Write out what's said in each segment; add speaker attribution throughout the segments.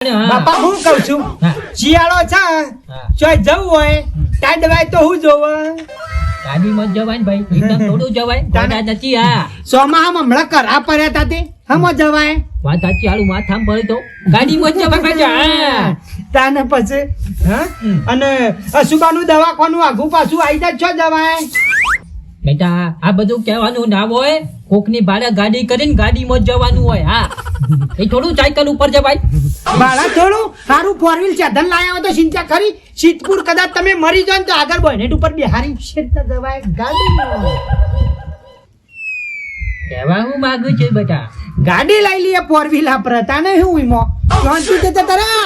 Speaker 1: બાપા હું કહું છું શિયાળો છે ચોય જવું હોય ટાડવાય તો હું જોવ
Speaker 2: ગાડીમાં જવાય ભાઈ એકદમ થોડું જવાય તાના નથી આ
Speaker 1: સોમાહામાં હમણાં કરા પડ્યા હતા તે હમો જવાય
Speaker 2: વાત સાચી આલું માથામાં પડે તો ગાડીમાં જવાય બેટા
Speaker 1: તાને પછી હા અને અસુબાનું દવાખાનું આઘું પાછું આવી જાય છો જવાય
Speaker 2: બેટા આ બધું કહેવાનું ના હોય કોકની ભાડે ગાડી કરીને ગાડીમાં જવાનું હોય હા એ થોડું સાયકલ ઉપર જવાય
Speaker 1: બાળા થોડું સારું ફોર વ્હીલ સાધન લાયા હોય તો ચિંતા ખરી સિદ્ધપુર કદાચ તમે મરી જાવ તો આગળ બોનેટ ઉપર બિહારી શેરતા જવાય ગાડીમાં
Speaker 2: કહેવા હું માંગુ છું બેટા
Speaker 1: ગાડી લઈ લઈએ ફોર વ્હીલ આપરતા ને હું ઈમો શાંતિ તે તરા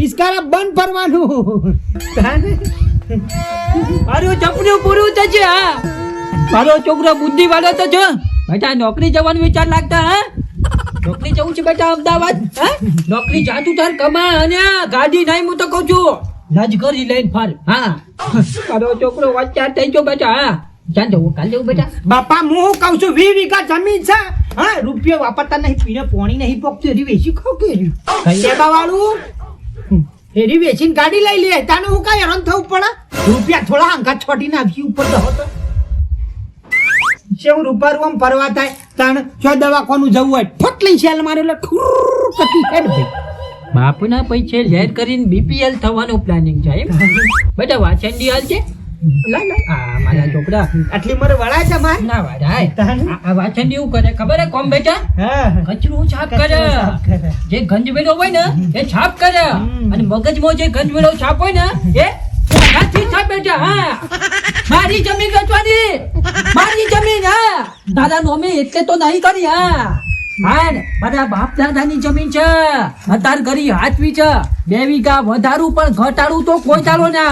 Speaker 1: ઇસ્કારા બંધ ફરવાનું તાને
Speaker 2: મારું સપનું પૂરું થશે હા મારો છોકરો બુદ્ધિ વાળો તો છે બેટા નોકરી જવાનું વિચાર લાગતા હા નોકરી જવું છે બેટા અમદાવાદ હા નોકરી જાતું તાર કમા અને ગાડી નહીં હું તો કહું છું લજગરી લઈને ફર હા મારો છોકરો વચ્ચાર થઈ ગયો બેટા હા ચાલ જવું કાલ જવું બેટા
Speaker 1: બાપા હું કહું છું 20 વીઘા જમીન છે હા રૂપિયા વાપરતા નહીં પીને પાણી નહીં પોકતું એરી વેચી ખાવ કે કેબા વાળું એરી વેચીને ગાડી લઈ લે તાને હું કાંઈ હેરાન થવું પડે રૂપિયા થોડા અંકા છોટીને આવી ઉપર દહો તો શું રૂપારું આમ પરવા થાય તાણ જો દવાખાનું જવું હોય ફટ લઈ સેલ મારે એટલે ખુર કતી હેડ ભાઈ
Speaker 2: બાપના પૈસે લેટ કરીને બીપીએલ થવાનું પ્લાનિંગ છે એમ બેટા વાચંડી હાલ છે લા લા આ મારા છોકરા
Speaker 1: આટલી મારે વળાય છે માર
Speaker 2: ના વાડાય આ વાચંડી એવું કરે ખબર હે કોમ બેટા
Speaker 1: હા
Speaker 2: કચરો છાપ કરે જે ગંજવેલો હોય ને એ છાપ કરે અને મગજમાં જે ગંજવેલો છાપ હોય ને એ હાથી છાપ બેટા હા મારી જમીન વેચવાની મારી જમીન હા દાદા નોમે એટલે તો નહીં કરી હા હા મારા બાપ દાદાની જમીન છે અત્યાર કરી હાચવી છે 2 વીઘા વધારું પણ ઘટાડું તો કોઈ ચાલો ના